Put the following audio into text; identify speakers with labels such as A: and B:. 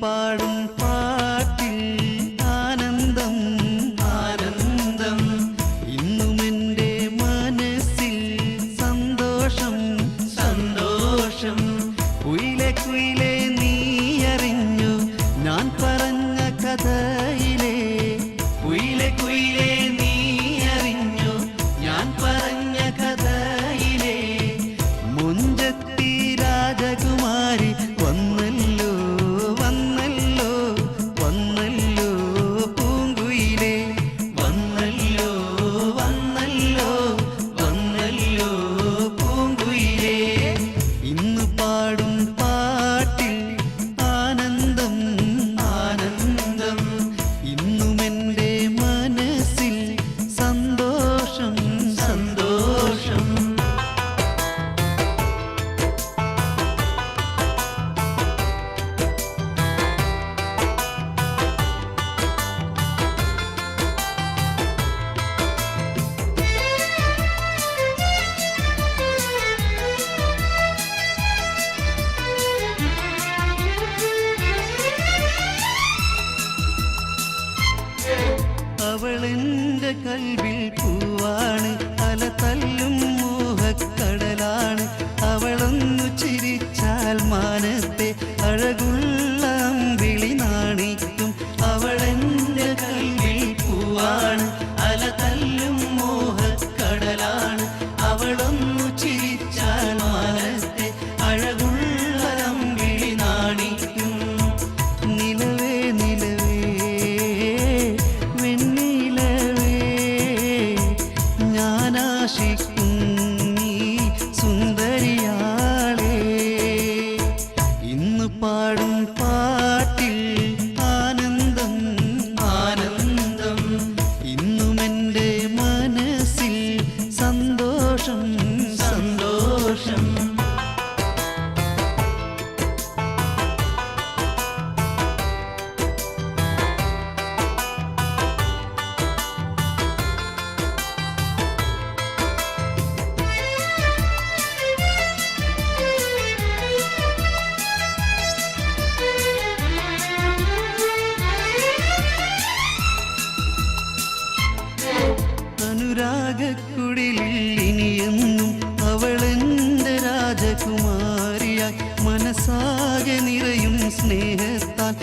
A: പാടും പാട്ടിൽ ആനന്ദം ആനന്ദം ഇന്നും എൻ്റെ മനസ്സിൽ സന്തോഷം സന്തോഷം കുയിലെ കുയിലെ നീ അറിഞ്ഞു ഞാൻ പറഞ്ഞ കഥയിലെ കുയിലെ കുയിലെ നീ അറിഞ്ഞു ഞാൻ പറഞ്ഞ കഥയിലെ മുഞ്ചത്തി രാജകുമാരി വന്നല്ലോ വന്നല്ലോ വന്നല്ലോ പൂങ്കുയിലെ വന്നല്ലോ വന്നല്ലോ വന്നല്ലോ പൂങ്കുയിലെ ഇന്ന് പാടും പാട്ടിൽ ആനന്ദം ആനന്ദം ഇന്നും എൻ്റെ മനസ്സിൽ സന്തോഷം സന്തോഷം അവളെന്റെ കൽവിൽ പൂവാണ് അല തല്ലും മോഹക്കടലാണ് അവളൊന്നു ചിരിച്ചാൽ മാനത്തെ അഴകുള്ള അമ്പിളി നാണിക്കും അവളെന്റെ കൽവിൽ പൂവാണ് അല തല്ലും മോഹക്കടലാണ് അവളൊന്നു ചിരിച്ചാൽ മാനത്തെ അഴകുള്ള അമ്പിളി നാണിക്കും നിലവേ നിലവേ വെണ്ണിലവേ ഞാനാശിക്കും നീ സുന്ദരിയാളേ ഇന്ന് പാടും പാട്ടിൽ ആനന്ദം ആനന്ദം ഇന്നും എൻ്റെ മനസ്സിൽ സന്തോഷം സന്തോഷം അനുരാഗക്കുടിലിൽ ഇനിയെന്നും അവളെന്റെ രാജകുമാരിയായി മനസ്സാകെ നിറയും സ്നേഹത്താൽ